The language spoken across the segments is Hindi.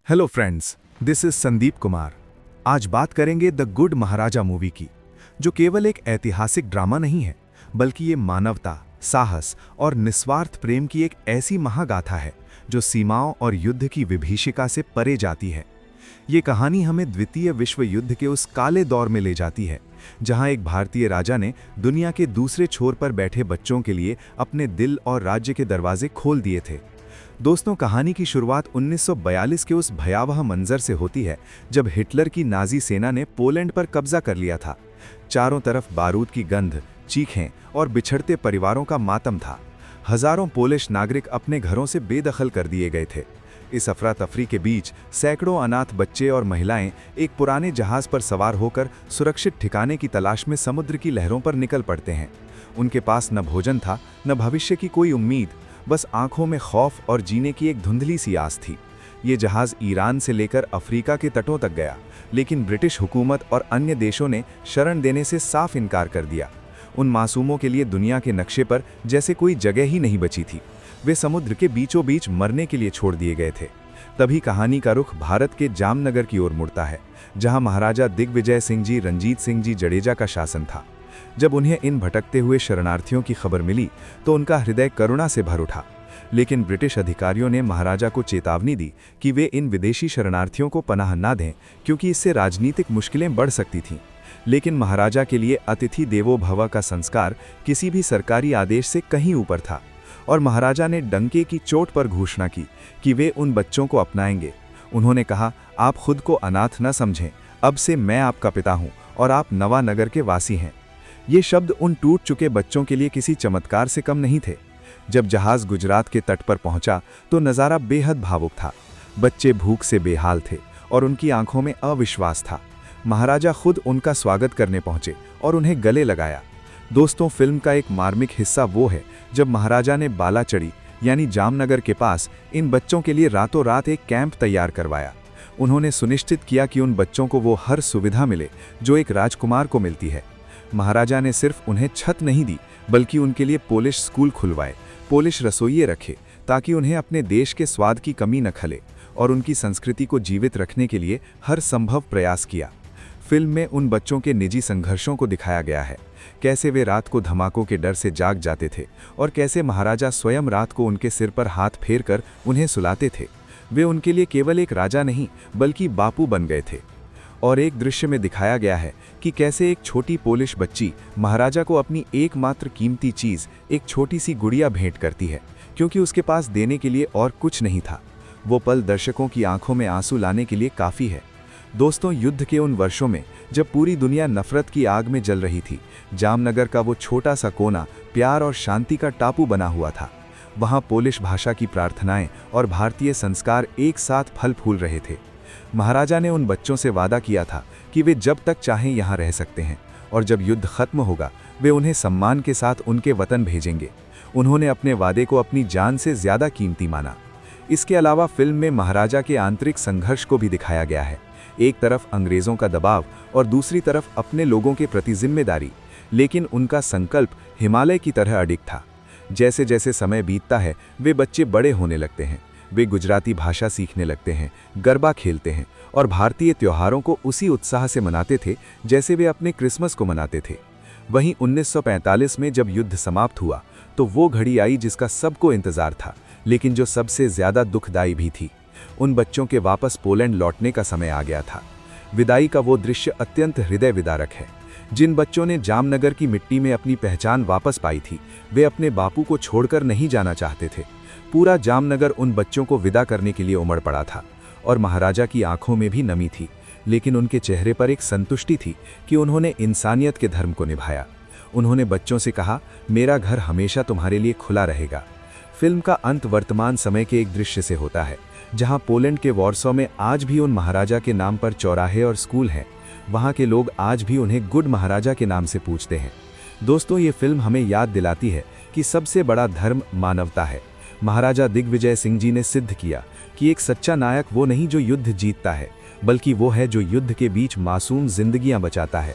Hello friends, this is Sandeep Kumar. आज बात करेंगे द गुड महाराजा मूवी की, जो केवल एक ऐतिहासिक ड्रामा नहीं है, बल्कि ये मानवता, साहस और निस्वार्थ प्रेम की एक ऐसी महागाथा है जो सीमाओं और युद्ध की विभीषिका से परे जाती है। ये कहानी हमें द्वितीय विश्व युद्ध के उस काले दौर में ले जाती है, जहां एक भारतीय राजा ने दुनिया के दूसरे छोर पर बैठे बच्चों के लिए अपने दिल और राज्य के दरवाजे खोल दिए थे। दोस्तों, कहानी की शुरुआत 1942 के उस भयावह मंजर से होती है जब हिटलर की नाजी सेना ने पोलैंड पर कब्जा कर लिया था। चारों तरफ बारूद की गंध, चीखें और बिछड़ते परिवारों का मातम था। हजारों पोलिश नागरिक अपने घरों से बेदखल कर दिए गए थे। इस अफरा तफरी के बीच सैकड़ों अनाथ बच्चे और महिलाएं एक पुराने जहाज पर सवार होकर सुरक्षित ठिकाने की तलाश में समुद्र की लहरों पर निकल पड़ते हैं। उनके पास न भोजन था, न भविष्य की कोई उम्मीद, बस आंखों में खौफ और जीने की एक धुंधली सी आस थी। ये जहाज ईरान से लेकर अफ्रीका के तटों तक गया, लेकिन ब्रिटिश हुकूमत और अन्य देशों ने शरण देने से साफ इनकार कर दिया। उन मासूमों के लिए दुनिया के नक्शे पर जैसे कोई जगह ही नहीं बची थी। वे समुद्र के बीचों बीच मरने के लिए छोड़ दिए गए थे। तभी कहानी का रुख भारत के जामनगर की ओर मुड़ता है, जहां महाराजा दिग्विजय सिंह जी रणजीत सिंह जी जडेजा का शासन था। जब उन्हें इन भटकते हुए शरणार्थियों की खबर मिली तो उनका हृदय करुणा से भर उठा। लेकिन ब्रिटिश अधिकारियों ने महाराजा को चेतावनी दी कि वे इन विदेशी शरणार्थियों को पनाह न दें, क्योंकि इससे राजनीतिक मुश्किलें बढ़ सकती थीं। लेकिन महाराजा के लिए अतिथि देवो भव का संस्कार किसी भी सरकारी आदेश से कहीं ऊपर था, और महाराजा ने डंके की चोट पर घोषणा की कि वे उन बच्चों को अपनाएंगे। उन्होंने कहा, आप खुद को अनाथ न समझें, अब से मैं आपका पिता हूँ और आप नवानगर के वासी हैं। ये शब्द उन टूट चुके बच्चों के लिए किसी चमत्कार से कम नहीं थे। जब जहाज गुजरात के तट पर पहुंचा तो नज़ारा बेहद भावुक था। बच्चे भूख से बेहाल थे और उनकी आंखों में अविश्वास था। महाराजा खुद उनका स्वागत करने पहुंचे और उन्हें गले लगाया। दोस्तों, फिल्म का एक मार्मिक हिस्सा वो है जब महाराजा ने बालाचड़ी यानी जामनगर के पास इन बच्चों के लिए रातों रात एक कैंप तैयार करवाया। उन्होंने सुनिश्चित किया कि उन बच्चों को वो हर सुविधा मिले जो एक राजकुमार को मिलती है। महाराजा ने सिर्फ उन्हें छत नहीं दी, बल्कि उनके लिए पोलिश स्कूल खुलवाए, पोलिश रसोइये रखे, ताकि उन्हें अपने देश के स्वाद की कमी न खले, और उनकी संस्कृति को जीवित रखने के लिए हर संभव प्रयास किया। फिल्म में उन बच्चों के निजी संघर्षों को दिखाया गया है, कैसे वे रात को धमाकों के डर से जाग जाते थे और कैसे महाराजा स्वयं रात को उनके सिर पर हाथ फेर कर उन्हें सुलाते थे। वे उनके लिए केवल एक राजा नहीं, बल्कि बापू बन गए थे। और एक दृश्य में दिखाया गया है कि कैसे एक छोटी पोलिश बच्ची महाराजा को अपनी एकमात्र कीमती चीज़, एक छोटी सी गुड़िया भेंट करती है, क्योंकि उसके पास देने के लिए और कुछ नहीं था। वो पल दर्शकों की आंखों में आंसू लाने के लिए काफ़ी है। दोस्तों, युद्ध के उन वर्षों में जब पूरी दुनिया नफरत की आग में जल रही थी, जामनगर का वो छोटा सा कोना प्यार और शांति का टापू बना हुआ था। वहाँ पोलिश भाषा की प्रार्थनाएं और भारतीय संस्कार एक साथ फल फूल रहे थे। महाराजा ने उन बच्चों से वादा किया था कि वे जब तक चाहें यहाँ रह सकते हैं, और जब युद्ध खत्म होगा वे उन्हें सम्मान के साथ उनके वतन भेजेंगे। उन्होंने अपने वादे को अपनी जान से ज्यादा कीमती माना। इसके अलावा फिल्म में महाराजा के आंतरिक संघर्ष को भी दिखाया गया है। एक तरफ अंग्रेजों का दबाव और दूसरी तरफ अपने लोगों के प्रति जिम्मेदारी, लेकिन उनका संकल्प हिमालय की तरह अडिग था। जैसे जैसे समय बीतता है वे बच्चे बड़े होने लगते हैं। वे गुजराती भाषा सीखने लगते हैं, गरबा खेलते हैं और भारतीय त्योहारों को उसी उत्साह से मनाते थे जैसे वे अपने क्रिसमस को मनाते थे। वहीं 1945 में जब युद्ध समाप्त हुआ तो वो घड़ी आई जिसका सबको इंतजार था, लेकिन जो सबसे ज्यादा दुखदायी भी थी। उन बच्चों के वापस पोलैंड लौटने का समय आ गया था। विदाई का वो दृश्य अत्यंत हृदय विदारक है। जिन बच्चों ने जामनगर की मिट्टी में अपनी पहचान वापस पाई थी, वे अपने बापू को छोड़कर नहीं जाना चाहते थे। पूरा जामनगर उन बच्चों को विदा करने के लिए उमड़ पड़ा था, और महाराजा की आंखों में भी नमी थी, लेकिन उनके चेहरे पर एक संतुष्टि थी कि उन्होंने इंसानियत के धर्म को निभाया। उन्होंने बच्चों से कहा, मेरा घर हमेशा तुम्हारे लिए खुला रहेगा। फिल्म का अंत वर्तमान समय के एक दृश्य से होता है, जहां पोलैंड के वॉर्सो में आज भी उन महाराजा के नाम पर चौराहे और स्कूल हैं। वहां के लोग आज भी उन्हें गुड महाराजा के नाम से पूछते हैं। दोस्तों, ये फिल्म हमें याद दिलाती है कि सबसे बड़ा धर्म मानवता है। महाराजा दिग्विजय सिंह जी ने सिद्ध किया कि एक सच्चा नायक वो नहीं जो युद्ध जीतता है, बल्कि वो है जो युद्ध के बीच मासूम जिंदगियां बचाता है।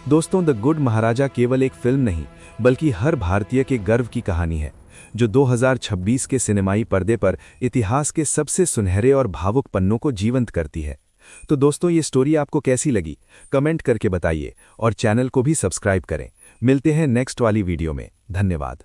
दोस्तों, द गुड महाराजा केवल एक फिल्म नहीं, बल्कि हर भारतीय के गर्व की कहानी है। जो 2026 के सिनेमाई पर्दे पर इतिहास के सबसे सुनहरे और भावुक पन्नों को जीवंत करती है। तो दोस्तों, ये स्टोरी आपको कैसी लगी कमेंट करके बताइए और चैनल को भी सब्सक्राइब करें। मिलते हैं नेक्स्ट वाली वीडियो में। धन्यवाद।